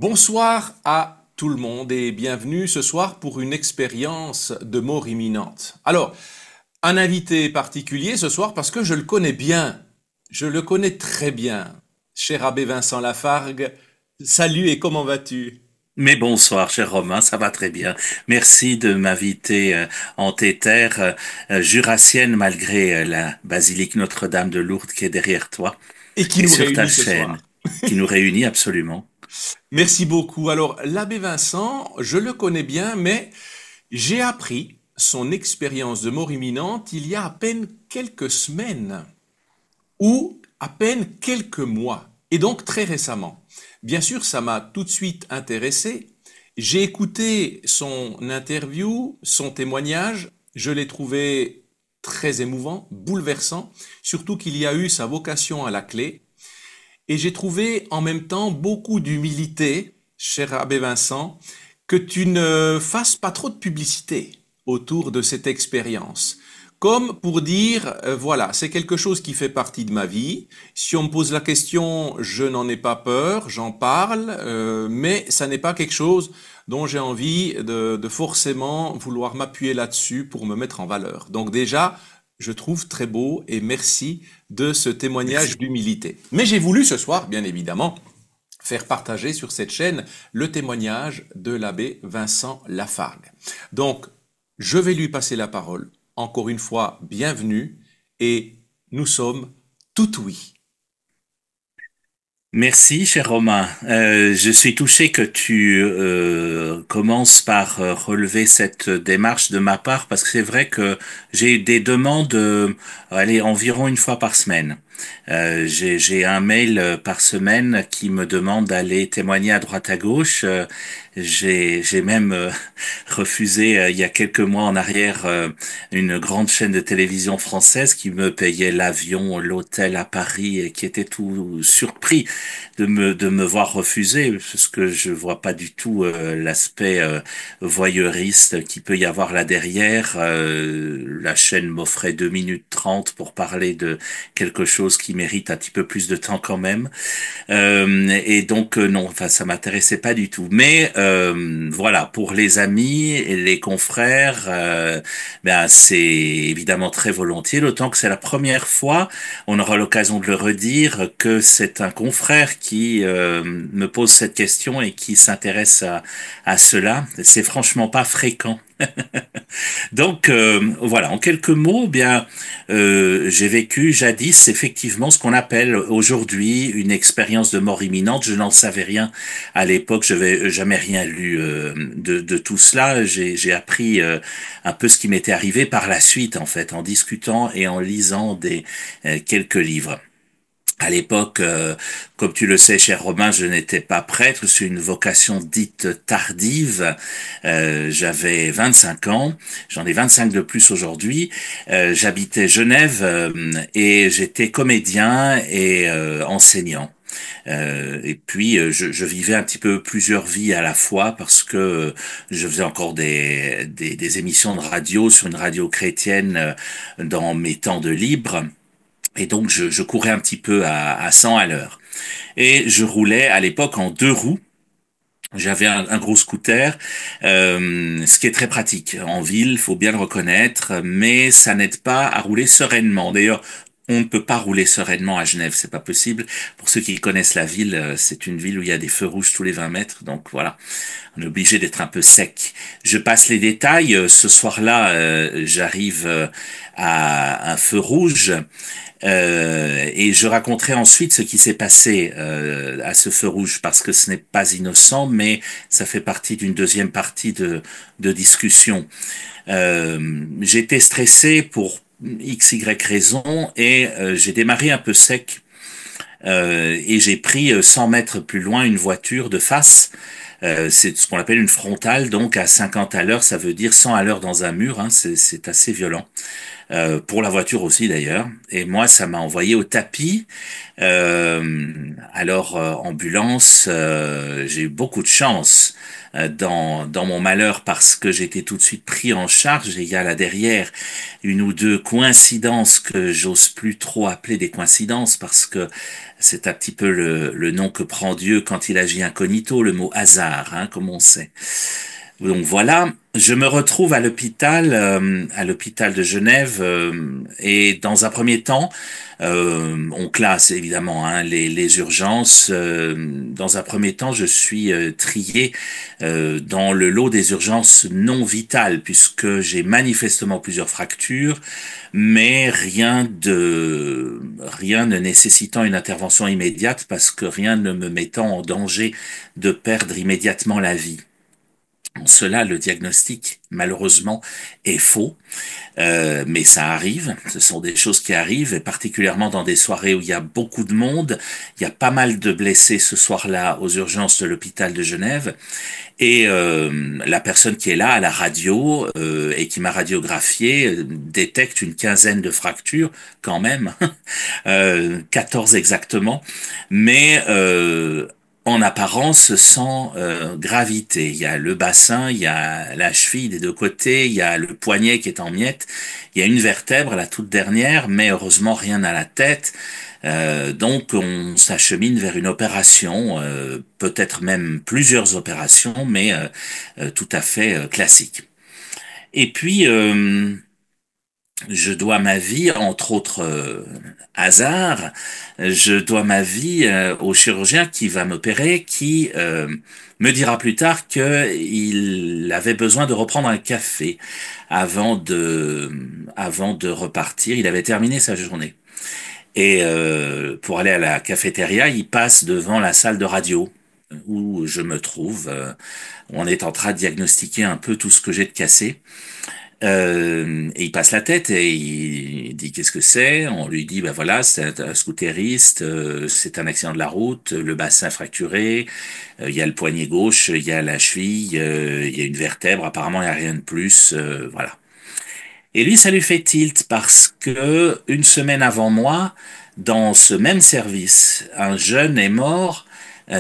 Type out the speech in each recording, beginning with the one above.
Bonsoir à tout le monde et bienvenue ce soir pour une expérience de mort imminente. Alors, un invité particulier ce soir parce que je le connais bien, je le connais très bien. Cher abbé Vincent Lafargue, salut et comment vas-tu? Mais bonsoir, cher Romain, ça va très bien. Merci de m'inviter en tes terres jurassiennes malgré la basilique Notre-Dame de Lourdes qui est derrière toi Et qui et nous sur ta réunit ce soir. chaîne qui nous réunit absolument. Merci beaucoup. Alors, l'abbé Vincent, je le connais bien, mais j'ai appris son expérience de mort imminente il y a à peine quelques semaines. Ou à peine quelques mois, et donc très récemment. Bien sûr, ça m'a tout de suite intéressé. J'ai écouté son interview, son témoignage, je l'ai trouvé très émouvant, bouleversant, surtout qu'il y a eu sa vocation à la clé, et j'ai trouvé en même temps beaucoup d'humilité, cher abbé Vincent, que tu ne fasses pas trop de publicité autour de cette expérience. Comme pour dire, voilà, c'est quelque chose qui fait partie de ma vie. Si on me pose la question, je n'en ai pas peur, j'en parle, mais ça n'est pas quelque chose dont j'ai envie de forcément vouloir m'appuyer là-dessus pour me mettre en valeur. Donc déjà, je trouve très beau et merci de ce témoignage Merci. d'humilité. Mais j'ai voulu ce soir, bien évidemment, faire partager sur cette chaîne le témoignage de l'abbé Vincent Lafargue. Donc, je vais lui passer la parole. Encore une fois, bienvenue et nous sommes tout oui. Merci, cher Romain. Je suis touché que tu commences par relever cette démarche de ma part parce que c'est vrai que j'ai des demandes, allez, environ une fois par semaine. J'ai un mail par semaine qui me demande d'aller témoigner à droite à gauche. J'ai même refusé il y a quelques mois en arrière une grande chaîne de télévision française qui me payait l'avion, l'hôtel à Paris et qui était tout surpris de me voir refuser parce que je vois pas du tout l'aspect voyeuriste qui peut y avoir là derrière. La chaîne m'offrait 2 minutes 30 pour parler de quelque chose qui mérite un petit peu plus de temps quand même. Et donc non, enfin ça m'intéressait pas du tout. Mais voilà, pour les amis et les confrères, ben c'est évidemment très volontiers. D'autant que c'est la première fois, on aura l'occasion de le redire, que c'est un confrère qui me pose cette question et qui s'intéresse à cela. C'est franchement pas fréquent. Donc voilà, en quelques mots, bien, j'ai vécu jadis effectivement ce qu'on appelle aujourd'hui une expérience de mort imminente. Je n'en savais rien à l'époque, je n'avais jamais rien lu de tout cela. J'ai appris un peu ce qui m'était arrivé par la suite, en fait, en discutant et en lisant des quelques livres. À l'époque, comme tu le sais, cher Romain, je n'étais pas prêtre, c'est une vocation dite tardive. J'avais 25 ans, j'en ai 25 de plus aujourd'hui. J'habitais Genève et j'étais comédien et enseignant. Et puis je vivais un petit peu plusieurs vies à la fois parce que je faisais encore des émissions de radio sur une radio chrétienne dans mes temps de libre. Et donc, je courais un petit peu à 100 à l'heure. Et je roulais à l'époque en deux roues. J'avais un gros scooter, ce qui est très pratique en ville, faut bien le reconnaître, mais ça n'aide pas à rouler sereinement. D'ailleurs, on ne peut pas rouler sereinement à Genève, c'est pas possible. Pour ceux qui connaissent la ville, c'est une ville où il y a des feux rouges tous les 20 mètres, donc voilà, on est obligé d'être un peu sec. Je passe les détails. Ce soir-là, j'arrive à un feu rouge. Et je raconterai ensuite ce qui s'est passé à ce feu rouge parce que ce n'est pas innocent, mais ça fait partie d'une deuxième partie de discussion. J'étais stressé pour X, Y raison et j'ai démarré un peu sec et j'ai pris 100 mètres plus loin une voiture de face. C'est ce qu'on appelle une frontale, donc à 50 à l'heure, ça veut dire 100 à l'heure dans un mur, hein, c'est assez violent. pour la voiture aussi d'ailleurs. Et moi, ça m'a envoyé au tapis. Ambulance, j'ai eu beaucoup de chance dans mon malheur parce que j'ai été tout de suite pris en charge. Et il y a là derrière une ou deux coïncidences que j'ose plus trop appeler des coïncidences parce que c'est un petit peu le nom que prend Dieu quand il agit incognito, le mot hasard, hein, comme on sait. Donc voilà, je me retrouve à l'hôpital de Genève, et dans un premier temps, on classe évidemment hein, les urgences. Dans un premier temps, je suis trié dans le lot des urgences non vitales puisque j'ai manifestement plusieurs fractures, mais rien ne nécessitant une intervention immédiate parce que rien ne me mettant en danger de perdre immédiatement la vie. En cela, le diagnostic, malheureusement, est faux, mais ça arrive. Ce sont des choses qui arrivent, et particulièrement dans des soirées où il y a beaucoup de monde. Il y a pas mal de blessés ce soir-là aux urgences de l'hôpital de Genève, et la personne qui est là à la radio et qui m'a radiographié détecte une quinzaine de fractures, quand même, 14 exactement, mais en apparence sans gravité. Il y a le bassin, il y a la cheville des deux côtés, il y a le poignet qui est en miettes, il y a une vertèbre, la toute dernière, mais heureusement rien à la tête. Donc on s'achemine vers une opération, peut-être même plusieurs opérations, mais tout à fait classique. Et puis je dois ma vie, entre autres hasards, je dois ma vie au chirurgien qui va m'opérer, qui me dira plus tard qu'il avait besoin de reprendre un café avant de repartir. Il avait terminé sa journée. Et pour aller à la cafétéria, il passe devant la salle de radio où je me trouve. On est en train de diagnostiquer un peu tout ce que j'ai de cassé. Et il passe la tête et il dit qu'est-ce que c'est? On lui dit ben voilà, c'est un scooteriste, c'est un accident de la route, le bassin fracturé, il y a le poignet gauche, il y a la cheville, il y a une vertèbre, apparemment il n'y a rien de plus, voilà. Et lui, ça lui fait tilt parce que une semaine avant moi, dans ce même service, un jeune est mort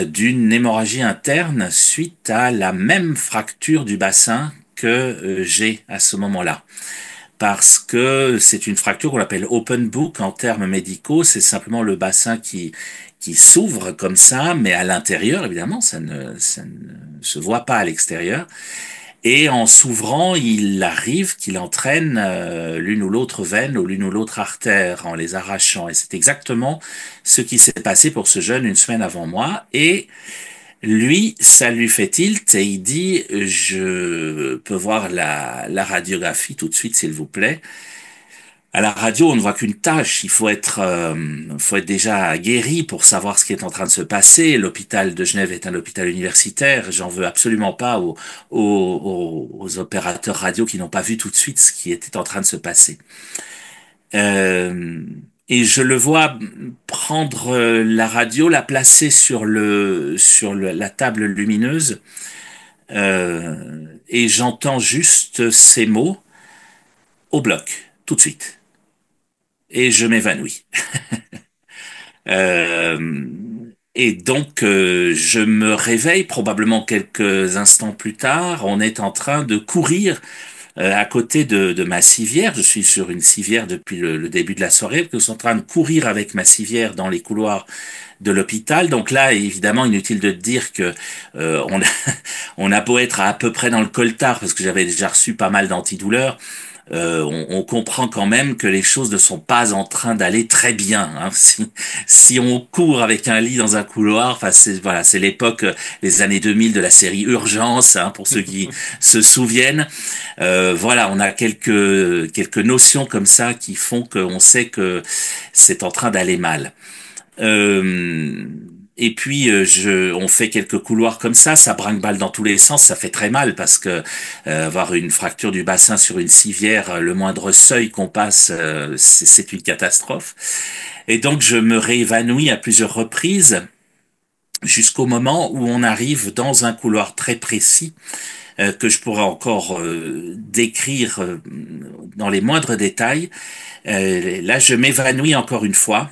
d'une hémorragie interne suite à la même fracture du bassin que j'ai à ce moment-là. Parce que c'est une fracture qu'on appelle open book en termes médicaux, c'est simplement le bassin qui s'ouvre comme ça, mais à l'intérieur, évidemment, ça ne se voit pas à l'extérieur. Et en s'ouvrant, il arrive qu'il entraîne l'une ou l'autre veine ou l'une ou l'autre artère en les arrachant. Et c'est exactement ce qui s'est passé pour ce jeune une semaine avant moi. Et lui, ça lui fait tilt et il dit, je peux voir la radiographie tout de suite, s'il vous plaît. À la radio, on ne voit qu'une tâche. Faut être déjà guéri pour savoir ce qui est en train de se passer. L'hôpital de Genève est un hôpital universitaire. J'en veux absolument pas aux opérateurs radio qui n'ont pas vu tout de suite ce qui était en train de se passer. Euh, et je le vois prendre la radio, la placer la table lumineuse, et j'entends juste ces mots au bloc, tout de suite. Et je m'évanouis. Euh, et donc, je me réveille probablement quelques instants plus tard. On est en train de courir à côté de ma civière. Je suis sur une civière depuis le début de la soirée, parce que je suis en train de courir avec ma civière dans les couloirs de l'hôpital. Donc là, évidemment, inutile de te dire que on a beau être à peu près dans le coltard, parce que j'avais déjà reçu pas mal d'antidouleurs. On comprend quand même que les choses ne sont pas en train d'aller très bien. Hein. Si on court avec un lit dans un couloir, enfin c'est l'époque, les années 2000 de la série Urgence, hein, pour ceux qui se souviennent. Voilà, on a quelques notions comme ça qui font qu'on sait que c'est en train d'aller mal. Euh, et puis on fait quelques couloirs comme ça brinque-balle dans tous les sens, ça fait très mal parce que avoir une fracture du bassin sur une civière, le moindre seuil qu'on passe, c'est une catastrophe. Et donc je me réévanouis à plusieurs reprises jusqu'au moment où on arrive dans un couloir très précis que je pourrais encore décrire dans les moindres détails. Là, je m'évanouis encore une fois,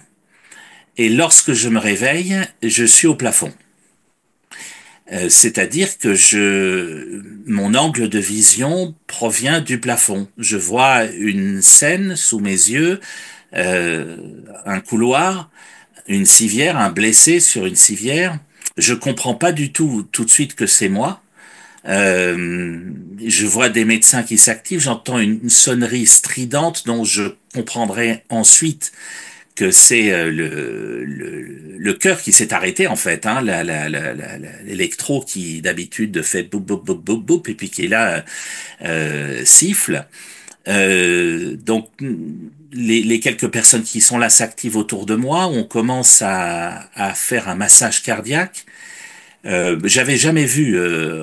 et lorsque je me réveille, je suis au plafond. C'est-à-dire que mon angle de vision provient du plafond. Je vois une scène sous mes yeux, euh, un couloir, une civière, un blessé sur une civière. Je comprends pas du tout de suite que c'est moi. Euh, je vois des médecins qui s'activent, j'entends une sonnerie stridente dont je comprendrai ensuite que c'est le cœur qui s'est arrêté en fait, hein, l'électro qui d'habitude fait boum boum boum boum boum et puis qui là siffle. Donc les quelques personnes qui sont là s'activent autour de moi, on commence à faire un massage cardiaque. J'avais jamais vu,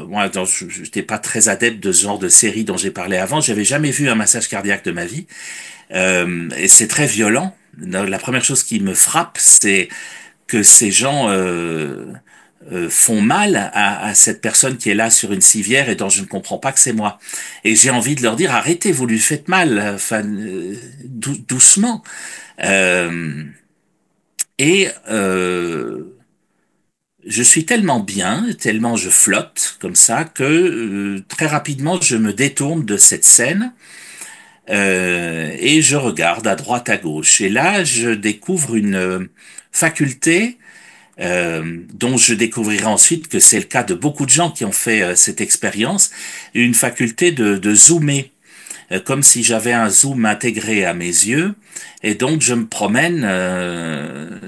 moi, j'étais pas très adepte de ce genre de série dont j'ai parlé avant. J'avais jamais vu un massage cardiaque de ma vie, et c'est très violent. La première chose qui me frappe, c'est que ces gens font mal à cette personne qui est là sur une civière et dont je ne comprends pas que c'est moi. Et j'ai envie de leur dire arrêtez, vous lui faites mal, enfin doucement. Euh, et je suis tellement bien, tellement je flotte comme ça que très rapidement je me détourne de cette scène et je regarde à droite à gauche. Et là, je découvre une faculté dont je découvrirai ensuite que c'est le cas de beaucoup de gens qui ont fait cette expérience, une faculté de zoomer, comme si j'avais un zoom intégré à mes yeux. Et donc je me promène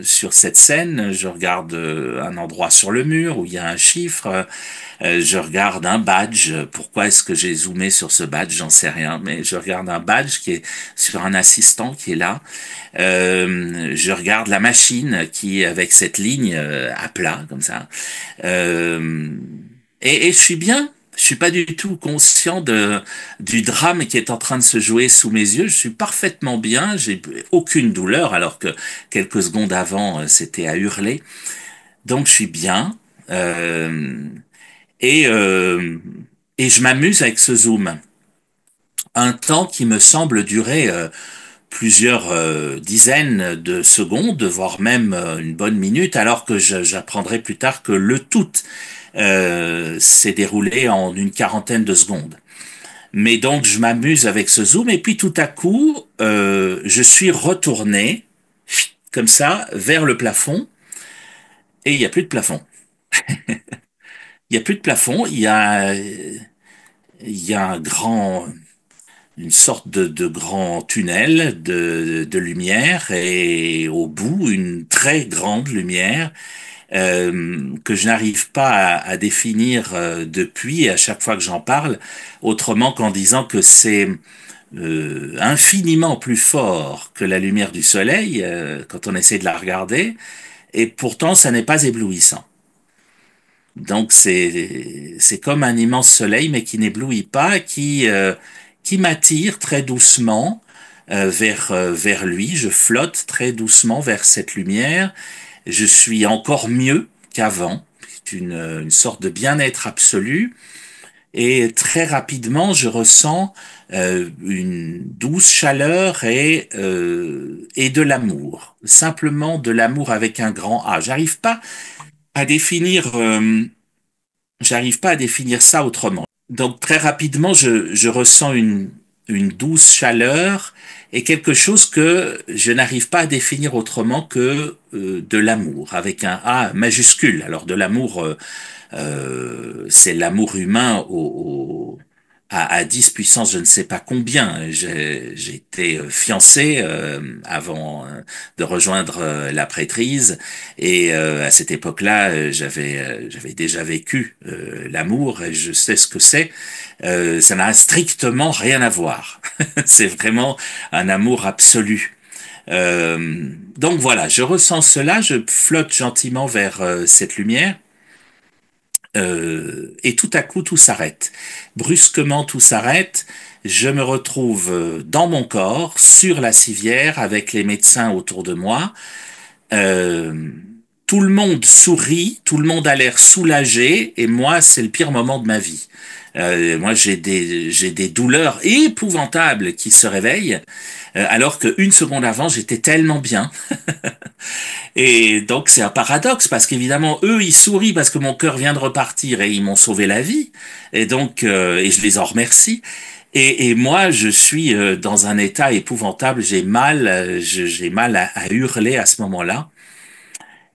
sur cette scène, je regarde un endroit sur le mur où il y a un chiffre, je regarde un badge. Pourquoi est-ce que j'ai zoomé sur ce badge? J'en sais rien, mais je regarde un badge qui est sur un assistant qui est là. Je regarde la machine qui est avec cette ligne à plat comme ça. Euh, et je suis bien. Je suis pas du tout conscient du drame qui est en train de se jouer sous mes yeux. Je suis parfaitement bien. J'ai aucune douleur alors que quelques secondes avant c'était à hurler. Donc je suis bien. Euh, et, euh, et je m'amuse avec ce zoom. Un temps qui me semble durer plusieurs dizaines de secondes, voire même une bonne minute, alors que j'apprendrai plus tard que le tout s'est déroulé en une quarantaine de secondes. Mais donc je m'amuse avec ce zoom et puis tout à coup, je suis retourné comme ça vers le plafond et il n'y a plus de plafond. Il n'y a plus de plafond, il y a un grand, une sorte de grand tunnel de lumière et au bout une très grande lumière que je n'arrive pas à définir depuis et à chaque fois que j'en parle, autrement qu'en disant que c'est infiniment plus fort que la lumière du soleil quand on essaie de la regarder, et pourtant ça n'est pas éblouissant. Donc c'est comme un immense soleil, mais qui n'éblouit pas, qui m'attire très doucement vers lui. Je flotte très doucement vers cette lumière. Je suis encore mieux qu'avant. C'est une sorte de bien-être absolu. Et très rapidement, je ressens une douce chaleur et de l'amour. Simplement de l'amour avec un grand A. À définir, j'arrive pas à définir ça autrement. Donc très rapidement, je ressens une douce chaleur et quelque chose que je n'arrive pas à définir autrement que de l'amour, avec un A majuscule. Alors de l'amour, c'est l'amour humain à 10 puissance je ne sais pas combien. J'ai été fiancé avant de rejoindre la prêtrise et à cette époque-là, j'avais déjà vécu l'amour et je sais ce que c'est. Ça n'a strictement rien à voir. C'est vraiment un amour absolu. Donc voilà, je ressens cela, je flotte gentiment vers cette lumière. Et tout à coup, tout s'arrête. Brusquement, tout s'arrête. Je me retrouve dans mon corps, sur la civière, avec les médecins autour de moi. Euh, tout le monde sourit, tout le monde a l'air soulagé, et moi, c'est le pire moment de ma vie. Moi, j'ai des douleurs épouvantables qui se réveillent, alors qu'une seconde avant, j'étais tellement bien. Et donc, c'est un paradoxe, parce qu'évidemment, eux, ils sourient parce que mon cœur vient de repartir et ils m'ont sauvé la vie. Et donc, et je les en remercie. Et moi, je suis dans un état épouvantable. J'ai mal, j'ai mal à hurler à ce moment-là.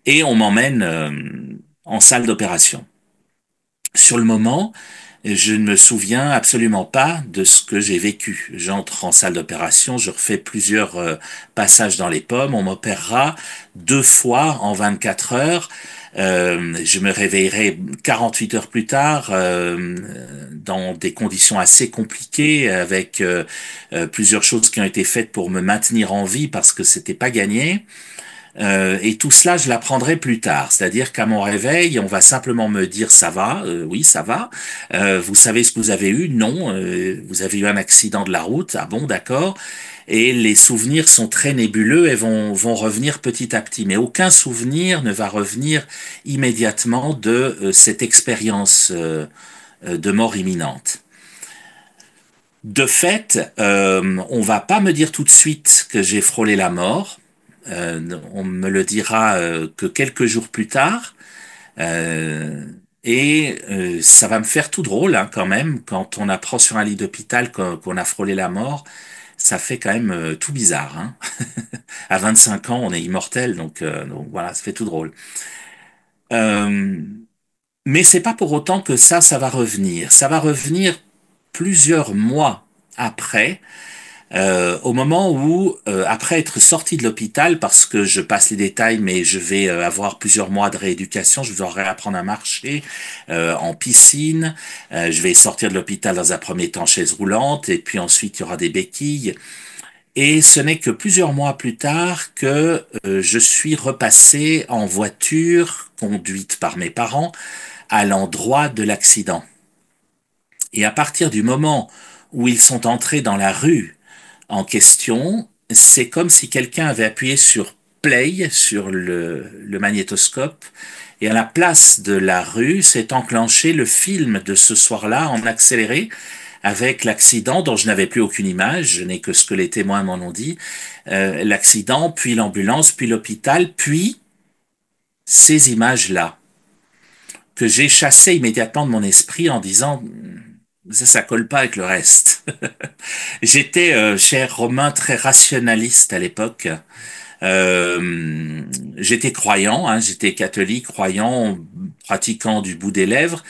Et on m'emmène en salle d'opération. Sur le moment, je ne me souviens absolument pas de ce que j'ai vécu. J'entre en salle d'opération, je refais plusieurs passages dans les pommes, on m'opérera 2 fois en 24 heures. Je me réveillerai 48 heures plus tard dans des conditions assez compliquées avec plusieurs choses qui ont été faites pour me maintenir en vie parce que c'était pas gagné. Et tout cela, je l'apprendrai plus tard. C'est-à-dire qu'à mon réveil, on va simplement me dire ça va, oui, ça va. Vous savez ce que vous avez eu? Non, vous avez eu un accident de la route. Ah bon, d'accord. Et les souvenirs sont très nébuleux et vont revenir petit à petit. Mais aucun souvenir ne va revenir immédiatement de cette expérience de mort imminente. De fait, on va pas me dire tout de suite que j'ai frôlé la mort. On me le dira que quelques jours plus tard. Euh, Ça va me faire tout drôle hein, quand même quand on apprend sur un lit d'hôpital qu'on a frôlé la mort. Ça fait quand même tout bizarre. Hein. À 25 ans, on est immortel, donc voilà, ça fait tout drôle. Euh, mais c'est pas pour autant que ça va revenir. Ça va revenir plusieurs mois après. Au moment où, après être sorti de l'hôpital, parce que je passe les détails, mais je vais avoir plusieurs mois de rééducation, je dois réapprendre à marcher en piscine, je vais sortir de l'hôpital dans un premier temps chaise roulante, et puis ensuite il y aura des béquilles. Et ce n'est que plusieurs mois plus tard que je suis repassé en voiture conduite par mes parents à l'endroit de l'accident. Et à partir du moment où ils sont entrés dans la rue en question, c'est comme si quelqu'un avait appuyé sur play sur le magnétoscope et à la place de la rue s'est enclenché le film de ce soir-là en accéléré avec l'accident dont je n'avais plus aucune image, je n'ai que ce que les témoins m'en ont dit, l'accident, puis l'ambulance, puis l'hôpital, puis ces images-là que j'ai chassées immédiatement de mon esprit en disant ça colle pas avec le reste. J'étais, cher Romain, très rationaliste à l'époque. J'étais croyant, hein, j'étais catholique, croyant, pratiquant du bout des lèvres,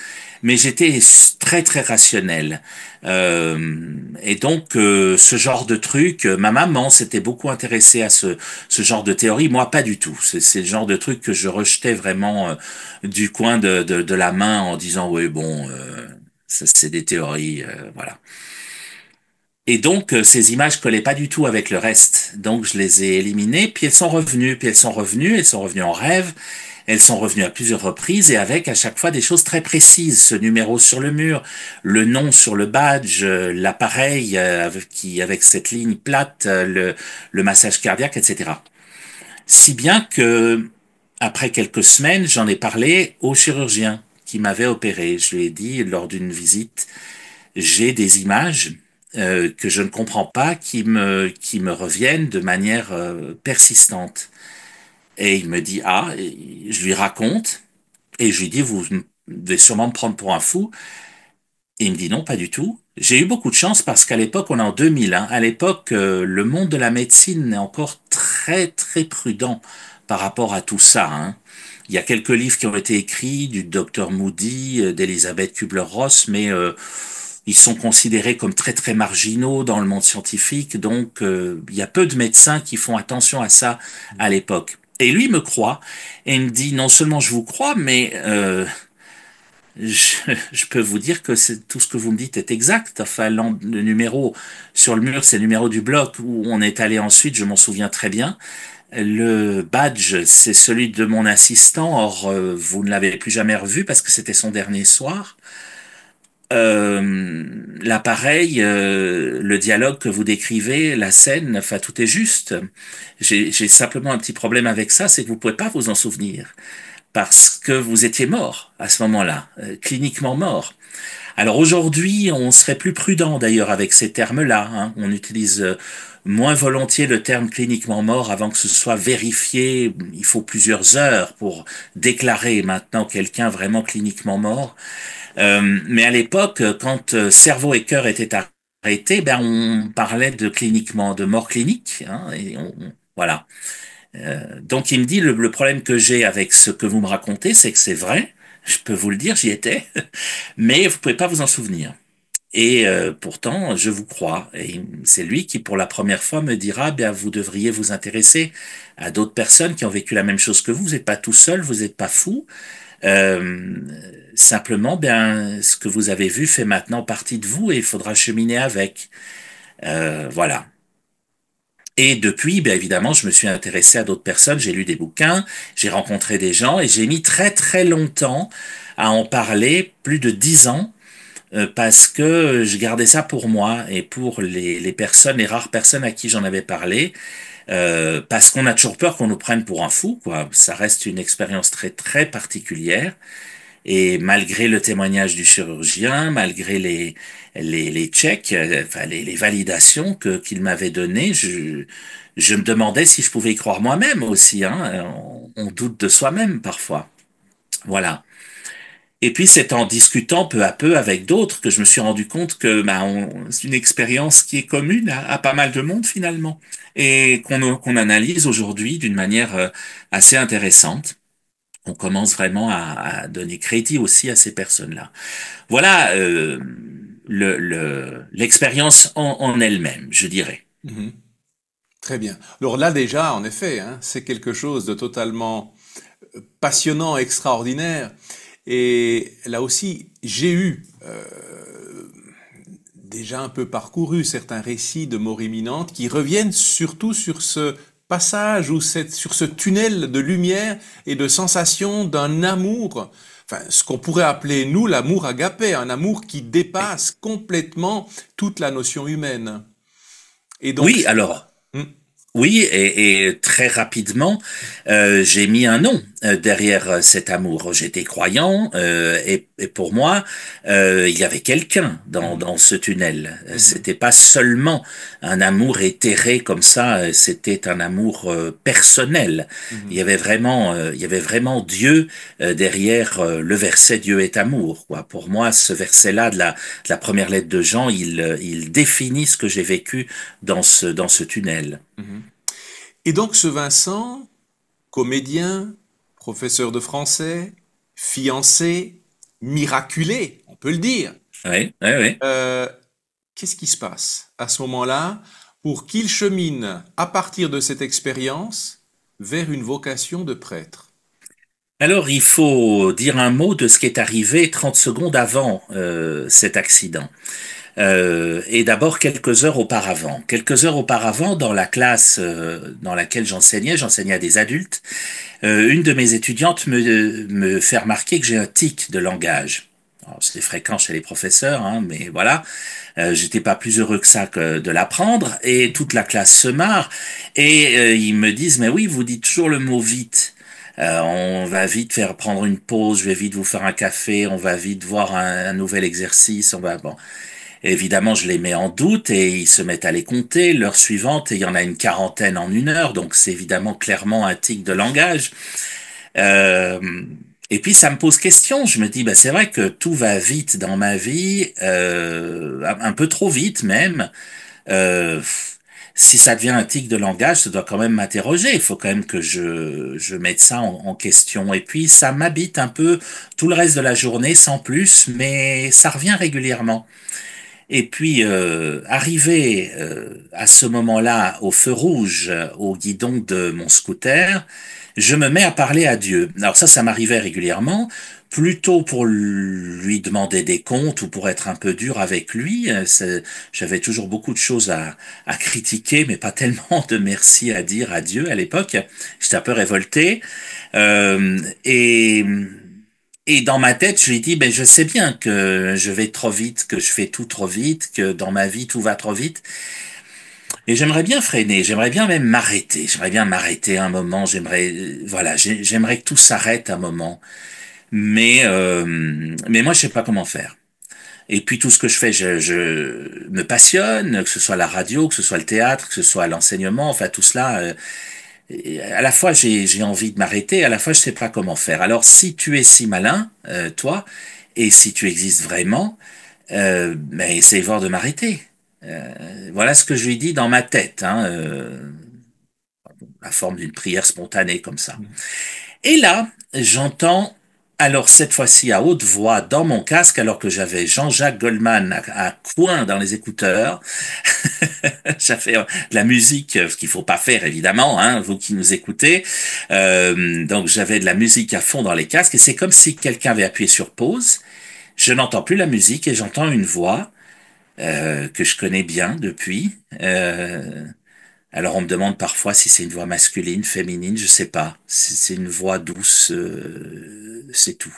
mais j'étais très très rationnel. Et donc ce genre de truc, ma maman s'était beaucoup intéressée à ce genre de théorie, moi pas du tout. C'est le genre de truc que je rejetais vraiment du coin de la main en disant oui bon, ça c'est des théories, voilà. Et donc, ces images collaient pas du tout avec le reste. Donc, je les ai éliminées, puis elles sont revenues, elles sont revenues en rêve, elles sont revenues à plusieurs reprises et avec à chaque fois des choses très précises. Ce numéro sur le mur, le nom sur le badge, l'appareil avec cette ligne plate, le massage cardiaque, etc. Si bien que, après quelques semaines, j'en ai parlé au chirurgien qui m'avait opéré. Je lui ai dit lors d'une visite, j'ai des images que je ne comprends pas qui me reviennent de manière persistante. Et il me dit ah, et je lui raconte et je lui dis vous devez sûrement me prendre pour un fou. Et il me dit non, pas du tout. J'ai eu beaucoup de chance parce qu'à l'époque, on est en 2000, hein, à l'époque, le monde de la médecine est encore très très prudent par rapport à tout ça. Hein. Il y a quelques livres qui ont été écrits du docteur Moody, d'Elisabeth Kubler-Ross, mais ils sont considérés comme très très marginaux dans le monde scientifique, donc il y a peu de médecins qui font attention à ça à l'époque. Et lui me croit et il me dit non seulement je vous crois, mais je, je peux vous dire que c'est tout ce que vous me dites est exact. Enfin, le numéro sur le mur, c'est le numéro du bloc où on est allé ensuite, je m'en souviens très bien. Le badge, c'est celui de mon assistant. Or, vous ne l'avez plus jamais revu parce que c'était son dernier soir. l'appareil, le dialogue que vous décrivez, la scène, enfin tout est juste. J'ai simplement un petit problème avec ça, c'est que vous pouvez pas vous en souvenir parce que vous étiez mort à ce moment-là, cliniquement mort. Alors aujourd'hui, on serait plus prudent d'ailleurs avec ces termes-là, hein. On utilise moins volontiers le terme cliniquement mort avant que ce soit vérifié. Il faut plusieurs heures pour déclarer maintenant quelqu'un vraiment cliniquement mort. Mais à l'époque, quand cerveau et cœur étaient arrêtés, ben on parlait de cliniquement, de mort clinique, hein, voilà. Donc il me dit le problème que j'ai avec ce que vous me racontez, c'est que c'est vrai. Je peux vous le dire, j'y étais, mais vous pouvez pas vous en souvenir. Et pourtant, je vous crois. Et c'est lui qui, pour la première fois, me dira, bien, vous devriez vous intéresser à d'autres personnes qui ont vécu la même chose que vous. Vous n'êtes pas tout seul, vous n'êtes pas fou. Euh, Simplement, bien, ce que vous avez vu fait maintenant partie de vous et il faudra cheminer avec. Voilà. Et depuis, bien évidemment, je me suis intéressé à d'autres personnes, j'ai lu des bouquins, j'ai rencontré des gens et j'ai mis très très longtemps à en parler, plus de 10 ans, parce que je gardais ça pour moi et pour les personnes, les rares personnes à qui j'en avais parlé, parce qu'on a toujours peur qu'on nous prenne pour un fou, quoi. Ça reste une expérience très très particulière. Et malgré le témoignage du chirurgien, malgré les checks, enfin les validations que qu'il m'avait données, je me demandais si je pouvais y croire moi-même aussi. Hein. On doute de soi-même parfois. Voilà. Et puis c'est en discutant peu à peu avec d'autres que je me suis rendu compte que c'est une expérience qui est commune à pas mal de monde finalement et qu'on analyse aujourd'hui d'une manière assez intéressante. On commence vraiment à donner crédit aussi à ces personnes-là. Voilà l'expérience en elle-même, je dirais. Mhm. Très bien. Alors là déjà, en effet, hein, c'est quelque chose de totalement passionnant, extraordinaire. Et là aussi, j'ai eu déjà un peu parcouru certains récits de mort imminente qui reviennent surtout sur ce passage ou sur ce tunnel de lumière et de sensation d'un amour, enfin ce qu'on pourrait appeler nous l'amour agapé, un amour qui dépasse complètement toute la notion humaine. Et donc, Oui, alors, hmm, oui, et très rapidement, j'ai mis un nom derrière cet amour. J'étais croyant, et pour moi, il y avait quelqu'un mhm, dans ce tunnel. mhm, C'était pas seulement un amour éthéré comme ça, c'était un amour personnel. mhm. Il y avait vraiment Dieu derrière le verset Dieu est amour. Quoi. Pour moi, ce verset-là de la première lettre de Jean, il définit ce que j'ai vécu dans ce tunnel. Mhm. Et donc ce Vincent, comédien, professeur de français, fiancé, miraculé, on peut le dire. Oui, oui, oui. Euh, Qu'est-ce qui se passe à ce moment-là pour qu'il chemine à partir de cette expérience vers une vocation de prêtre? Alors, il faut dire un mot de ce qui est arrivé 30 secondes avant cet accident. Et d'abord quelques heures auparavant. Quelques heures auparavant, dans la classe dans laquelle j'enseignais à des adultes, une de mes étudiantes me fait remarquer que j'ai un tic de langage. Alors, c'est fréquent chez les professeurs, hein, mais voilà, j'étais pas plus heureux que ça que de l'apprendre, et toute la classe se marre, et ils me disent, mais oui, vous dites toujours le mot vite. On va vite faire prendre une pause, je vais vite vous faire un café, on va vite voir un nouvel exercice, on va bon. Évidemment, je les mets en doute et ils se mettent à les compter. L'heure suivante, et il y en a une quarantaine en une heure, donc c'est évidemment clairement un tic de langage. Euh, et puis ça me pose question. Je me dis, bah c'est vrai que tout va vite dans ma vie, un peu trop vite même. Euh, Si ça devient un tic de langage, ça doit quand même m'interroger. Il faut quand même que je mette ça en question. Et puis ça m'habite un peu tout le reste de la journée sans plus, mais ça revient régulièrement. Et puis, arrivé à ce moment-là au feu rouge, au guidon de mon scooter, je me mets à parler à Dieu. Alors ça m'arrivait régulièrement, plutôt pour lui demander des comptes ou pour être un peu dur avec lui. J'avais toujours beaucoup de choses à critiquer, mais pas tellement de merci à dire à Dieu à l'époque. J'étais un peu révolté. Et Et dans ma tête, je lui dis, ben, je sais bien que je vais trop vite, que je fais tout trop vite, que dans ma vie, tout va trop vite. Et j'aimerais bien freiner, j'aimerais bien même m'arrêter. J'aimerais bien m'arrêter un moment, voilà, j'aimerais que tout s'arrête un moment. Mais moi, je sais pas comment faire. Et puis tout ce que je fais, je me passionne, que ce soit la radio, que ce soit le théâtre, que ce soit l'enseignement, enfin tout cela. Et à la fois j'ai envie de m'arrêter, à la fois je sais pas comment faire. Alors si tu es si malin, toi, et si tu existes vraiment, ben essaye voir de m'arrêter. Voilà ce que je lui dis dans ma tête, hein, la forme d'une prière spontanée comme ça. Et là, j'entends, alors cette fois-ci à haute voix dans mon casque, alors que j'avais Jean-Jacques Goldman à coin dans les écouteurs. J'avais de la musique, ce qu'il faut pas faire évidemment, hein, vous qui nous écoutez. Donc j'avais de la musique à fond dans les casques et c'est comme si quelqu'un avait appuyé sur pause. Je n'entends plus la musique et j'entends une voix que je connais bien depuis. Alors on me demande parfois si c'est une voix masculine, féminine, je sais pas. Si c'est une voix douce, c'est tout.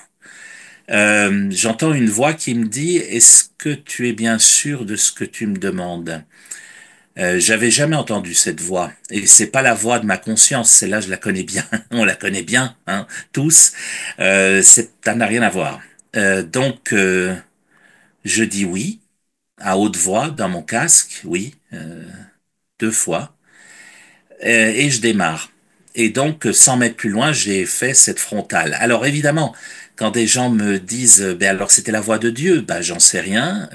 J'entends une voix qui me dit, est-ce que tu es bien sûr de ce que tu me demandes? J'avais jamais entendu cette voix et c'est pas la voix de ma conscience, celle-là je la connais bien, on la connaît bien, hein, tous. Ça n'a rien à voir. Donc je dis oui à haute voix dans mon casque, oui, deux fois. Et je démarre. Et donc, 100 mètres plus loin, j'ai fait cette frontale. Alors évidemment, quand des gens me disent, ben alors c'était la voix de Dieu, ben j'en sais rien.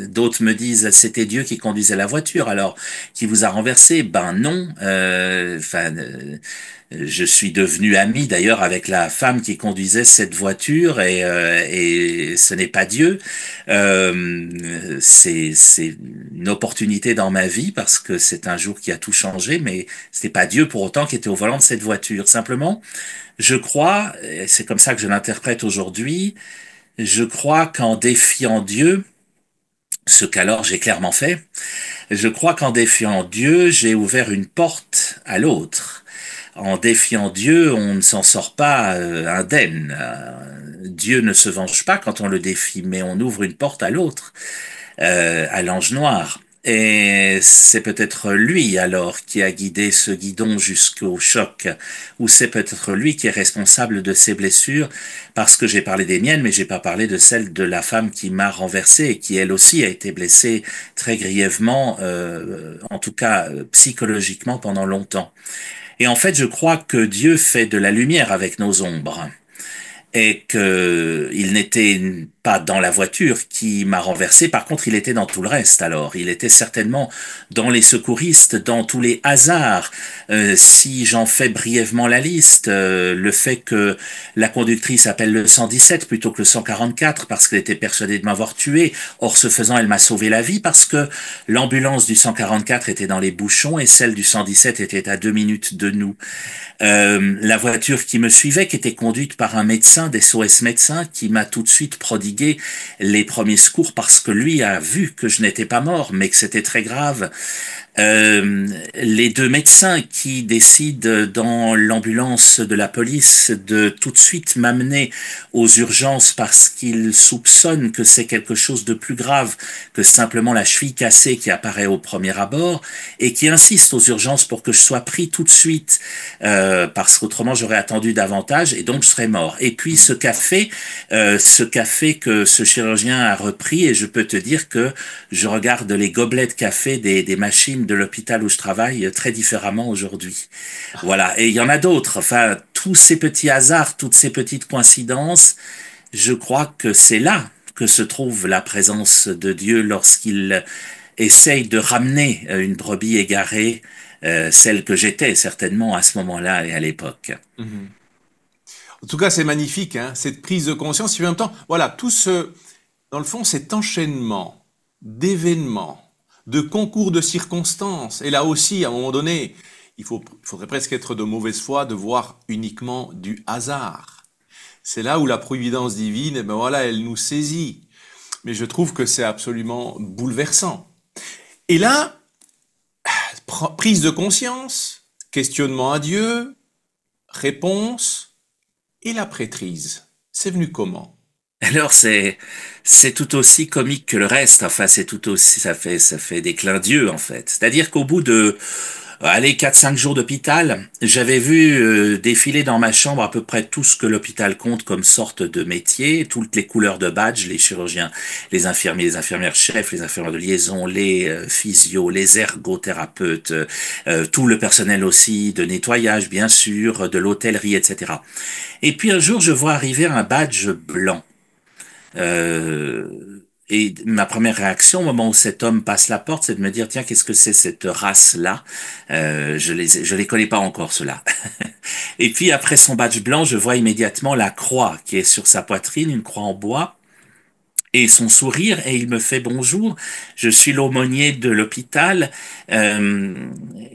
D'autres me disent, c'était Dieu qui conduisait la voiture, alors qui vous a renversé, ben non. Je suis devenu ami d'ailleurs avec la femme qui conduisait cette voiture et ce n'est pas Dieu. C'est une opportunité dans ma vie parce que c'est un jour qui a tout changé, mais c'était pas Dieu pour autant qui était au volant de cette voiture. Simplement, je crois, et c'est comme ça que je l'interprète aujourd'hui, je crois qu'en défiant Dieu, ce qu'alors j'ai clairement fait, je crois qu'en défiant Dieu, j'ai ouvert une porte à l'autre. En défiant Dieu, on ne s'en sort pas indemne. Dieu ne se venge pas quand on le défie, mais on ouvre une porte à l'autre, à l'ange noir. Et c'est peut-être lui alors qui a guidé ce guidon jusqu'au choc, ou c'est peut-être lui qui est responsable de ses blessures, parce que j'ai parlé des miennes, mais j'ai pas parlé de celle de la femme qui m'a renversé et qui elle aussi a été blessée très grièvement, en tout cas psychologiquement pendant longtemps. Et en fait, je crois que Dieu fait de la lumière avec nos ombres et que il n'était pas dans la voiture qui m'a renversé. Par contre, il était dans tout le reste. Alors, il était certainement dans les secouristes, dans tous les hasards. Si j'en fais brièvement la liste, le fait que la conductrice appelle le 117 plutôt que le 144 parce qu'elle était persuadée de m'avoir tué. Or, ce faisant, elle m'a sauvé la vie parce que l'ambulance du 144 était dans les bouchons et celle du 117 était à 2 minutes de nous. La voiture qui me suivait, qui était conduite par un médecin, des SOS médecin, qui m'a tout de suite prodigué les premiers secours parce que lui a vu que je n'étais pas mort, mais que c'était très grave. Les deux médecins qui décident dans l'ambulance de la police de tout de suite m'amener aux urgences parce qu'ils soupçonnent que c'est quelque chose de plus grave que simplement la cheville cassée qui apparaît au premier abord et qui insistent aux urgences pour que je sois pris tout de suite parce qu'autrement j'aurais attendu davantage et donc je serais mort. Et puis ce café que ce chirurgien a repris et je peux te dire que je regarde les gobelets de café des machines de l'hôpital où je travaille très différemment aujourd'hui. Voilà. Et il y en a d'autres. Enfin, tous ces petits hasards, toutes ces petites coïncidences, je crois que c'est là que se trouve la présence de Dieu lorsqu'il essaye de ramener une brebis égarée, celle que j'étais certainement à ce moment-là et à l'époque. Mhm. En tout cas, c'est magnifique, hein, cette prise de conscience. Et en même temps, voilà, dans le fond, cet enchaînement d'événements, de concours de circonstances. Et là aussi, à un moment donné, faudrait presque être de mauvaise foi de voir uniquement du hasard. C'est là où la providence divine, eh ben voilà, elle nous saisit. Mais je trouve que c'est absolument bouleversant. Et là, prise de conscience, questionnement à Dieu, réponse et la prêtrise. C'est venu comment? Alors c'est tout aussi comique que le reste. Enfin, c'est tout aussi ça fait des clins d'yeux en fait. C'est-à-dire qu'au bout de allez 4 5 jours d'hôpital, j'avais vu défiler dans ma chambre à peu près tout ce que l'hôpital compte comme sorte de métier, toutes les couleurs de badge, les chirurgiens, les infirmiers, les infirmières chefs, les infirmières de liaison, les physios, les ergothérapeutes, tout le personnel aussi de nettoyage bien sûr, de l'hôtellerie, etc. Et puis un jour, je vois arriver un badge blanc. Euh, et ma première réaction au moment où cet homme passe la porte, c'est de me dire, tiens, qu'est-ce que c'est cette race-là? Je les connais pas encore, ceux-là. Et puis après son badge blanc, je vois immédiatement la croix qui est sur sa poitrine, une croix en bois, et son sourire, et il me fait bonjour, je suis l'aumônier de l'hôpital, euh,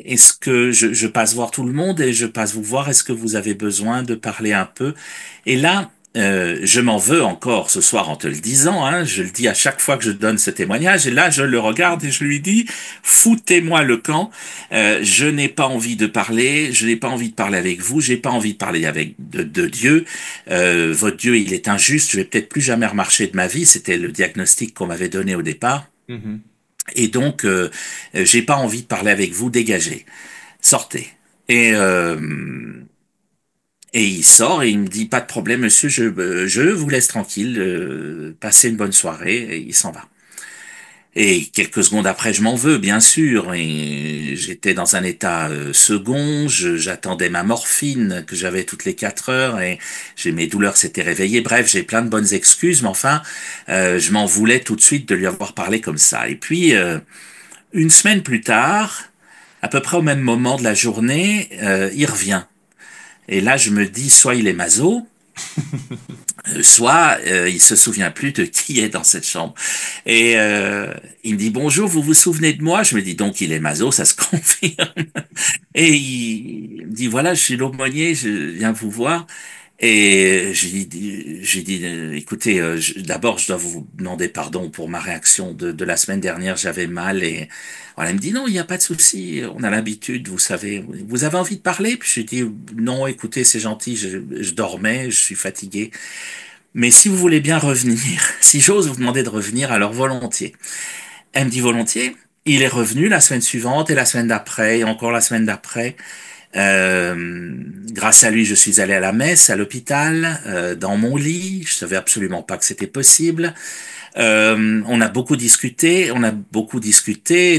est-ce que je passe voir tout le monde et je passe vous voir, est-ce que vous avez besoin de parler un peu? Et là, je m'en veux encore ce soir en te le disant, hein, je le dis à chaque fois que je donne ce témoignage, et là je le regarde et je lui dis, foutez-moi le camp, je n'ai pas envie de parler, je n'ai pas envie de parler avec vous, j'ai pas envie de parler avec de Dieu, votre Dieu il est injuste, je vais peut-être plus jamais remarcher de ma vie, c'était le diagnostic qu'on m'avait donné au départ, Mhm. et donc j'ai pas envie de parler avec vous, dégagez, sortez. Et et il sort et il me dit, pas de problème, monsieur, je vous laisse tranquille, passez une bonne soirée, et il s'en va. Et quelques secondes après, je m'en veux, bien sûr, et j'étais dans un état second, j'attendais ma morphine que j'avais toutes les 4 heures, et mes douleurs s'étaient réveillées. Bref, j'ai plein de bonnes excuses, mais enfin, je m'en voulais tout de suite de lui avoir parlé comme ça. Et puis, une semaine plus tard, à peu près au même moment de la journée, il revient. Et là, je me dis, soit il est maso, soit il se souvient plus de qui est dans cette chambre. Et il me dit bonjour, vous vous souvenez de moi? Je me dis donc il est maso, ça se confirme. Et il me dit voilà, je suis l'aumônier, je viens vous voir. Et j'ai dit, écoutez, d'abord, je dois vous demander pardon pour ma réaction de la semaine dernière. J'avais mal et voilà. Il me dit non, il n'y a pas de souci. On a l'habitude, vous savez. Vous avez envie de parler? Puis je dis non, écoutez, c'est gentil. Je dormais, je suis fatigué. Mais si vous voulez bien revenir, si j'ose vous demander de revenir, alors volontiers. Elle me dit volontiers. Il est revenu la semaine suivante et la semaine d'après et encore la semaine d'après. Grâce à lui, je suis allé à la messe, à l'hôpital, dans mon lit. Je savais absolument pas que c'était possible. On a beaucoup discuté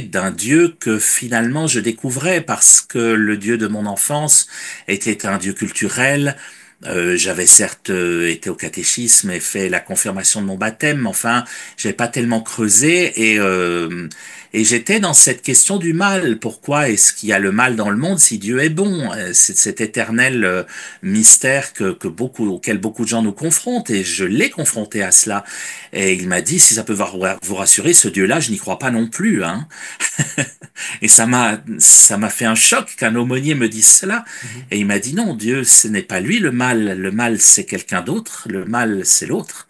d'un Dieu que finalement je découvrais parce que le Dieu de mon enfance était un Dieu culturel. J'avais certes été au catéchisme et fait la confirmation de mon baptême, mais enfin, j'avais pas tellement creusé et j'étais dans cette question du mal. Pourquoi est-ce qu'il y a le mal dans le monde si Dieu est bon? C'est cet éternel mystère auquel beaucoup de gens nous confrontent et je l'ai confronté à cela. Et il m'a dit, si ça peut vous rassurer, ce Dieu-là, je n'y crois pas non plus, hein. Et ça m'a fait un choc qu'un aumônier me dise cela. Mhm. Et il m'a dit non, Dieu, ce n'est pas lui le mal. Le mal, c'est quelqu'un d'autre. Le mal, c'est l'autre.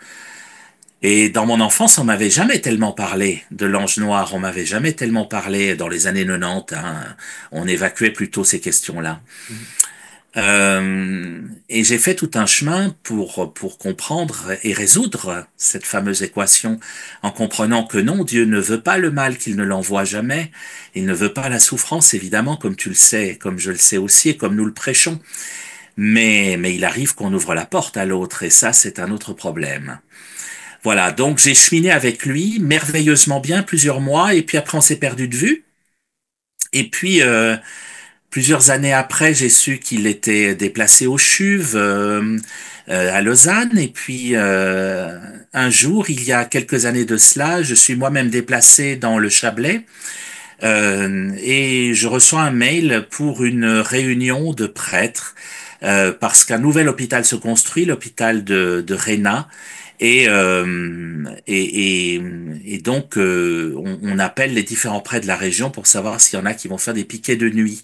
Et dans mon enfance, on m'avait jamais tellement parlé de l'ange noir. On m'avait jamais tellement parlé dans les années 90. Hein. On évacuait plutôt ces questions-là. Mhm. Et j'ai fait tout un chemin pour comprendre et résoudre cette fameuse équation en comprenant que non, Dieu ne veut pas le mal, qu'il ne l'envoie jamais. Il ne veut pas la souffrance, évidemment, comme tu le sais, comme je le sais aussi et comme nous le prêchons. Mais il arrive qu'on ouvre la porte à l'autre et ça, c'est un autre problème. Voilà, donc j'ai cheminé avec lui merveilleusement bien plusieurs mois et puis après on s'est perdu de vue. Et puis plusieurs années après, j'ai su qu'il était déplacé au CHUV à Lausanne. Et puis un jour, il y a quelques années de cela, je suis moi-même déplacé dans le Chablais et je reçois un mail pour une réunion de prêtres parce qu'un nouvel hôpital se construit, l'hôpital de Réna. Et donc, on appelle les différents prêtres de la région pour savoir s'il y en a qui vont faire des piquets de nuit.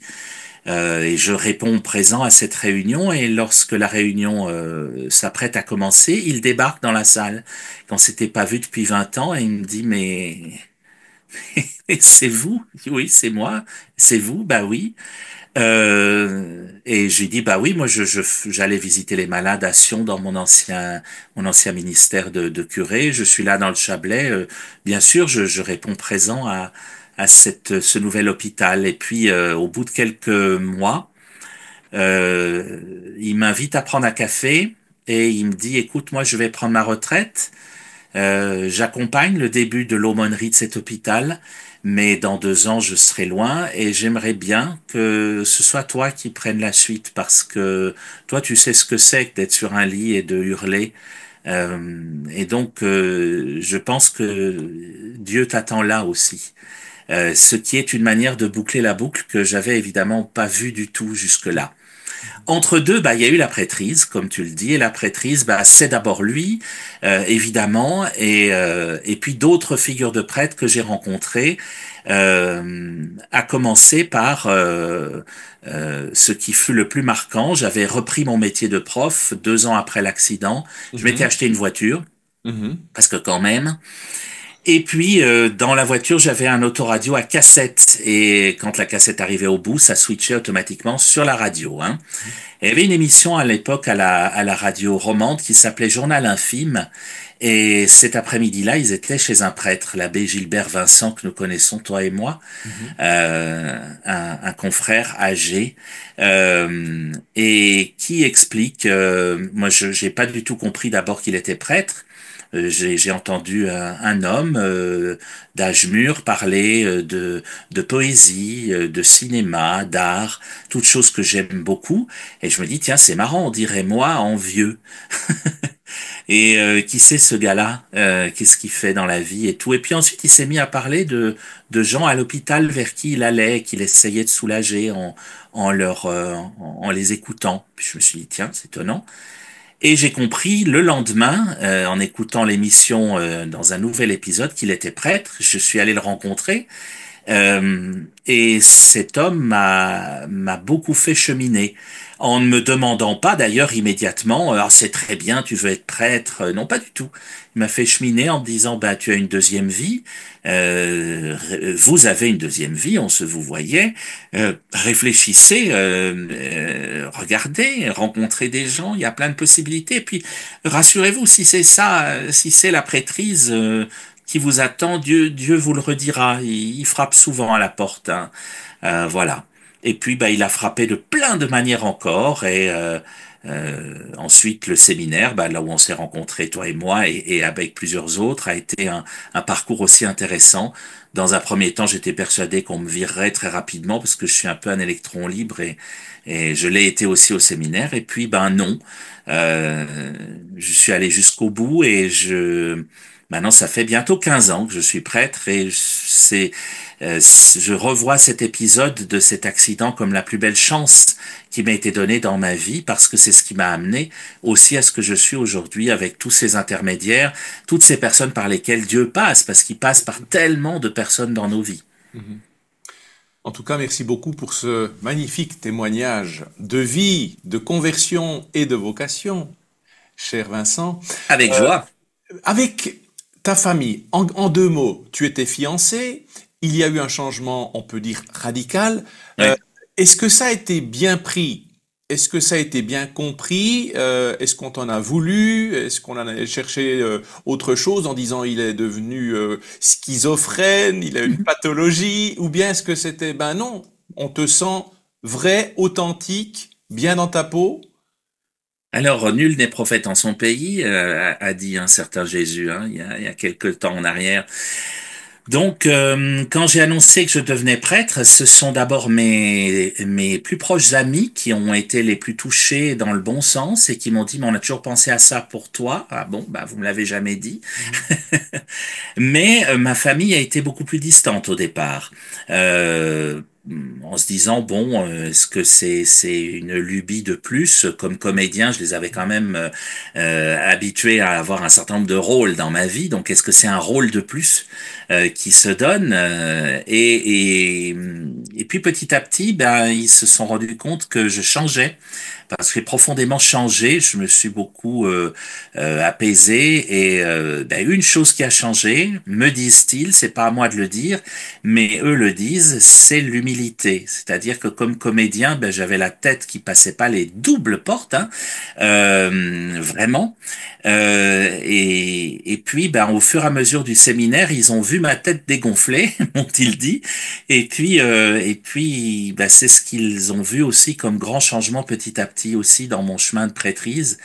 Et je réponds présent à cette réunion et lorsque la réunion s'apprête à commencer, il débarque dans la salle. Quand s'était pas vu depuis 20 ans et il me dit mais c'est vous? Oui, c'est moi. C'est vous? Bah oui. Et je lui dis, bah oui, moi j'allais visiter les malades à Sion dans mon ancien ministère de curé. Je suis là dans le Chablais. Bien sûr, je réponds présent à ce nouvel hôpital. Et puis, au bout de quelques mois, il m'invite à prendre un café et il me dit, écoute, moi je vais prendre ma retraite. J'accompagne le début de l'aumônerie de cet hôpital, mais dans 2 ans, je serai loin et j'aimerais bien que ce soit toi qui prennes la suite parce que toi, tu sais ce que c'est que d'être sur un lit et de hurler. Et donc, je pense que Dieu t'attend là aussi. Ce qui est une manière de boucler la boucle que j'avais évidemment pas vue du tout jusque-là. Entre deux, bah, il y a eu la prêtrise, comme tu le dis, et la prêtrise, bah, c'est d'abord lui, évidemment, et puis d'autres figures de prêtres que j'ai rencontrées, à commencer par ce qui fut le plus marquant. J'avais repris mon métier de prof 2 ans après l'accident. Je m'étais Mhm, acheté une voiture, mhm. parce que quand même. Et puis, dans la voiture, j'avais un autoradio à cassette. Et quand la cassette arrivait au bout, ça switchait automatiquement sur la radio, hein. Il y avait une émission à l'époque à la radio romande qui s'appelait Journal infime. Et cet après-midi-là, ils étaient chez un prêtre, l'abbé Gilbert Vincent, que nous connaissons, toi et moi, Mhm. un confrère âgé, et qui explique, moi je j'ai pas du tout compris d'abord qu'il était prêtre. J'ai entendu un homme d'âge mûr parler de poésie, de cinéma, d'art, toutes choses que j'aime beaucoup. Et je me dis, tiens, c'est marrant, on dirait moi en vieux. Et qui c'est ce gars-là? Qu'est-ce qu'il fait dans la vie et tout. Et puis ensuite, il s'est mis à parler de gens à l'hôpital vers qui il allait, qu'il essayait de soulager en les écoutant. Puis je me suis dit, tiens, c'est étonnant. Et j'ai compris le lendemain, en écoutant l'émission dans un nouvel épisode, qu'il était prêtre. Je suis allé le rencontrer. Et cet homme m'a beaucoup fait cheminer, en ne me demandant pas d'ailleurs immédiatement, alors c'est très bien, tu veux être prêtre. Non, pas du tout. Il m'a fait cheminer en me disant, bah tu as une deuxième vie, vous avez une deuxième vie, on se vous voyait, réfléchissez, regardez, rencontrez des gens, il y a plein de possibilités. Et puis rassurez-vous, si c'est ça, si c'est la prêtrise. Qui vous attend, Dieu vous le redira. Il frappe souvent à la porte, hein. Voilà. Et puis, bah, il a frappé de plein de manières encore. Et ensuite, le séminaire, bah, là où on s'est rencontrés, toi et moi, et avec plusieurs autres, a été un parcours aussi intéressant. Dans un premier temps, j'étais persuadé qu'on me virerait très rapidement parce que je suis un peu un électron libre et je l'ai été aussi au séminaire. Et puis, ben non. Euh, je suis allé jusqu'au bout et maintenant, ça fait bientôt 15 ans que je suis prêtre et je revois cet épisode de cet accident comme la plus belle chance qui m'a été donnée dans ma vie parce que c'est ce qui m'a amené aussi à ce que je suis aujourd'hui avec tous ces intermédiaires, toutes ces personnes par lesquelles Dieu passe parce qu'il passe par tellement de personnes dans nos vies. Mhm. En tout cas, merci beaucoup pour ce magnifique témoignage de vie, de conversion et de vocation, cher Vincent. Avec joie. Avec ta famille, en 2 mots, tu étais fiancé, il y a eu un changement, on peut dire, radical. Euh, Oui. Est-ce que ça a été bien pris? Est-ce que ça a été bien compris? Est-ce qu'on t'en a voulu? Est-ce qu'on en a cherché autre chose en disant il est devenu schizophrène, il a une pathologie? Ou bien est-ce que c'était, ben non, on te sent vrai, authentique, bien dans ta peau? Alors, nul n'est prophète en son pays, a dit un certain Jésus, hein, il y a quelque temps en arrière. Donc, quand j'ai annoncé que je devenais prêtre, ce sont d'abord mes plus proches amis qui ont été les plus touchés dans le bon sens et qui m'ont dit, mais on a toujours pensé à ça pour toi. Ah bon, bah vous me l'avez jamais dit. Mhm. Mais ma famille a été beaucoup plus distante au départ. Euh, En se disant, bon, est-ce que c'est une lubie de plus? Comme comédien, je les avais quand même habitués à avoir un certain nombre de rôles dans ma vie. Donc, est-ce que c'est un rôle de plus qui se donne? Et puis, petit à petit, ben, ils se sont rendus compte que je changeais parce que j'ai profondément changé. Je me suis beaucoup apaisé et ben, une chose qui a changé, me disent-ils, c'est pas à moi de le dire, mais eux le disent, c'est l'humilité. C'est-à-dire que comme comédien, ben, j'avais la tête qui passait pas les doubles portes, hein, vraiment. Et puis, ben, au fur et à mesure du séminaire, ils ont vu ma tête dégonfler, m'ont-ils dit. Et puis, ben, c'est ce qu'ils ont vu aussi comme grand changement petit à petit aussi dans mon chemin de prêtrise.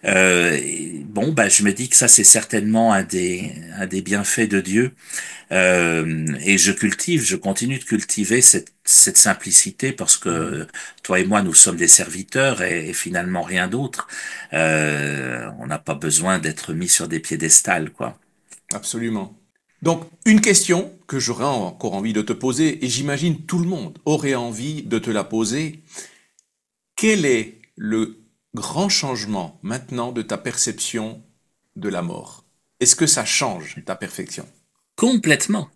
Mhm. Bon, ben, je me dis que ça, c'est certainement un des bienfaits de Dieu. Et je continue de cultiver cette simplicité parce Mhm. que toi et moi, nous sommes des serviteurs et finalement rien d'autre. On n'a pas besoin d'être mis sur des piédestals, quoi. Absolument. Donc, une question que j'aurais encore envie de te poser, et j'imagine tout le monde aurait envie de te la poser. Quel est le grand changement maintenant de ta perception de la mort? Est-ce que ça change ta perfection? Complètement.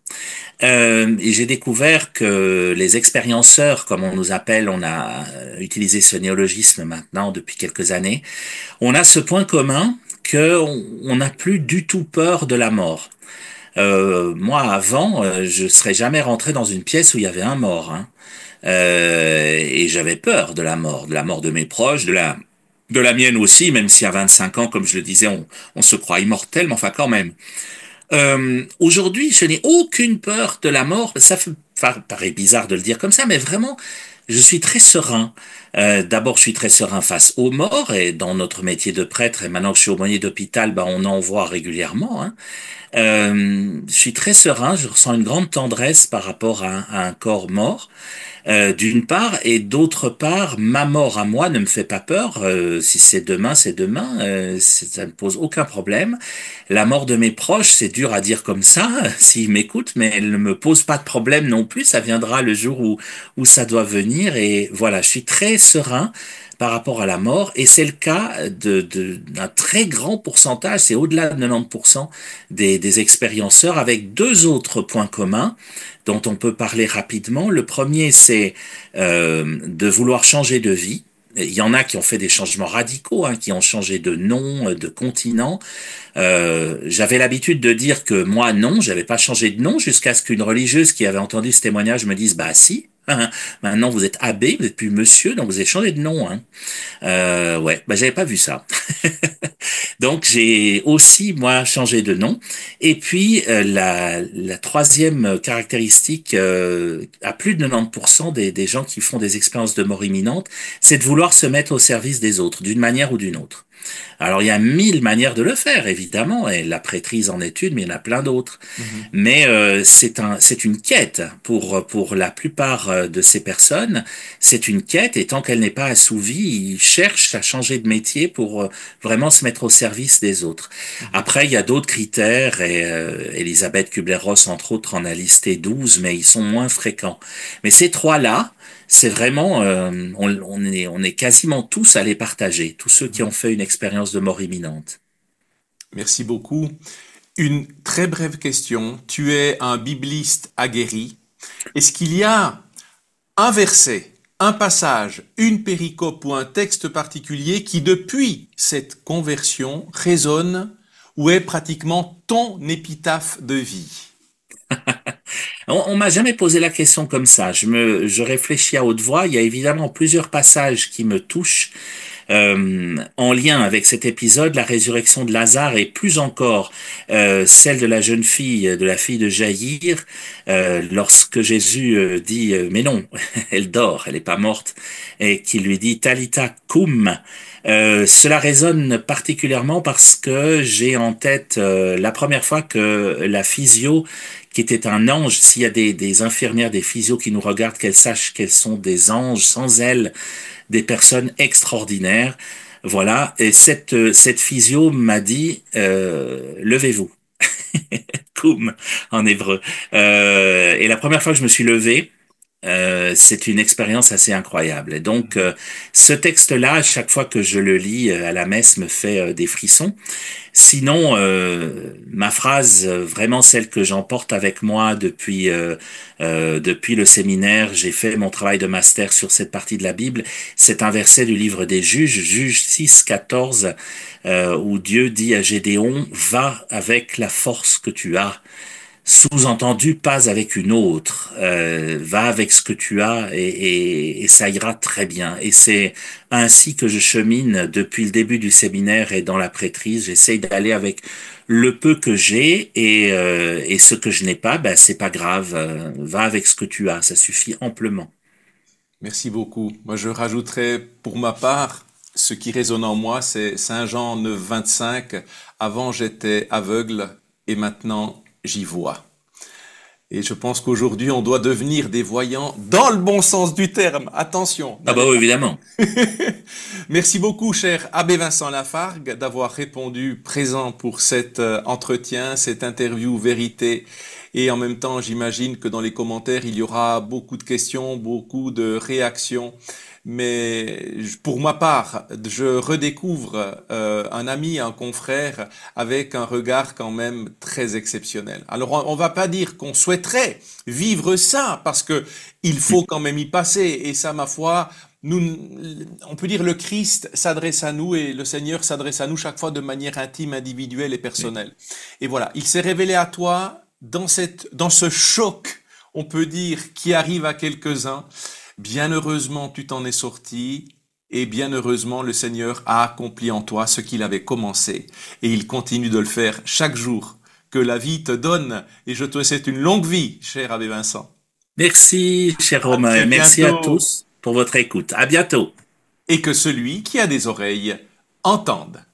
Et j'ai découvert que les expérienceurs, comme on nous appelle, on a utilisé ce néologisme maintenant depuis quelques années, on a ce point commun que on n'a plus du tout peur de la mort. Moi, avant, je serais jamais rentré dans une pièce où il y avait un mort, hein. Et j'avais peur de la mort de mes proches, de la mienne aussi, même si à 25 ans, comme je le disais, on se croit immortel, mais enfin quand même. Aujourd'hui, je n'ai aucune peur de la mort. Ça paraît bizarre de le dire comme ça, mais vraiment, je suis très serein. D'abord, je suis très serein face aux morts, et dans notre métier de prêtre, et maintenant que je suis aumônier d'hôpital, ben, on en voit régulièrement, hein. Je suis très serein, je ressens une grande tendresse par rapport à un corps mort, d'une part, et d'autre part, ma mort à moi ne me fait pas peur. Si c'est demain, c'est demain, ça ne pose aucun problème. La mort de mes proches, c'est dur à dire comme ça, s'ils m'écoutent, mais elle ne me pose pas de problème non plus. Ça viendra le jour où ça doit venir, et voilà, je suis très serein par rapport à la mort, et c'est le cas d'un très grand pourcentage, c'est au-delà de 90% des expérienceurs, avec deux autres points communs dont on peut parler rapidement. Le premier, c'est de vouloir changer de vie. Il y en a qui ont fait des changements radicaux, hein, qui ont changé de nom, de continent. J'avais l'habitude de dire que moi, non, j'avais pas changé de nom jusqu'à ce qu'une religieuse qui avait entendu ce témoignage me dise, bah si, maintenant vous êtes abbé, vous êtes plus monsieur, donc vous avez changé de nom, hein. Ouais, bah j'avais pas vu ça. Donc j'ai aussi moi changé de nom. Et puis la troisième caractéristique à plus de 90% des gens qui font des expériences de mort imminente, c'est de vouloir se mettre au service des autres, d'une manière ou d'une autre. Alors il y a mille manières de le faire, évidemment, et la prêtrise en est une, mais il y en a plein d'autres. Mhm. Mais c'est une quête pour la plupart de ces personnes. C'est une quête, et tant qu'elle n'est pas assouvie, ils cherchent à changer de métier pour vraiment se mettre au service des autres. Mhm. Après, il y a d'autres critères, et Elisabeth Kubler-Ross, entre autres, en a listé 12, mais ils sont moins fréquents. Mais ces trois-là, c'est vraiment, on est quasiment tous à les partager, tous ceux qui ont Mhm. fait une expérience de mort imminente. Merci beaucoup. Une très brève question. Tu es un bibliste aguerri. Est-ce qu'il y a un verset, un passage, une péricope ou un texte particulier qui, depuis cette conversion, résonne ou est pratiquement ton épitaphe de vie? On m'a jamais posé la question comme ça. Je réfléchis à haute voix. Il y a évidemment plusieurs passages qui me touchent en lien avec cet épisode, la résurrection de Lazare, et plus encore celle de la jeune fille, de la fille de Jaïr, lorsque Jésus dit mais non, elle dort, elle n'est pas morte, et qui lui dit Talita cum. Cela résonne particulièrement parce que j'ai en tête la première fois que la physio, qui était un ange, s'il y a des infirmières, des physios qui nous regardent, qu'elles sachent qu'elles sont des anges sans ailes, des personnes extraordinaires. Voilà, et cette physio m'a dit levez-vous, koum en hébreu. Et la première fois que je me suis levé, c'est une expérience assez incroyable. Et donc, ce texte-là, à chaque fois que je le lis à la messe, me fait des frissons. Sinon, ma phrase, vraiment celle que j'emporte avec moi depuis le séminaire, j'ai fait mon travail de master sur cette partie de la Bible, c'est un verset du livre des Juges, Juges 6, 14, où Dieu dit à Gédéon, va avec la force que tu as. Sous-entendu, pas avec une autre. Va avec ce que tu as et ça ira très bien. Et c'est ainsi que je chemine depuis le début du séminaire et dans la prêtrise. J'essaye d'aller avec le peu que j'ai et ce que je n'ai pas, ben c'est pas grave. Va avec ce que tu as, ça suffit amplement. Merci beaucoup. Moi, je rajouterais pour ma part, ce qui résonne en moi, c'est Saint Jean 9, 25. Avant, j'étais aveugle et maintenant, j'y vois. Et je pense qu'aujourd'hui, on doit devenir des voyants dans le bon sens du terme. Attention, Ah bah n'allez oui, pas. évidemment. Merci beaucoup, cher Abbé Vincent Lafargue, d'avoir répondu présent pour cet entretien, cette interview vérité. Et en même temps, j'imagine que dans les commentaires, il y aura beaucoup de questions, beaucoup de réactions. Mais pour ma part, je redécouvre un ami, un confrère, avec un regard quand même très exceptionnel. Alors, on va pas dire qu'on souhaiterait vivre ça, parce que il faut quand même y passer. Et ça, ma foi, nous, on peut dire le Christ s'adresse à nous et le Seigneur s'adresse à nous chaque fois de manière intime, individuelle et Oui. personnelle. Et voilà, il s'est révélé à toi dans ce choc, on peut dire, qui arrive à quelques-uns. Bien heureusement, tu t'en es sorti et bien heureusement, le Seigneur a accompli en toi ce qu'il avait commencé et il continue de le faire chaque jour que la vie te donne et je te souhaite une longue vie, cher Abbé Vincent. Merci, cher À Romain, très et merci à bientôt tous pour votre écoute. À bientôt. et que celui qui a des oreilles entende.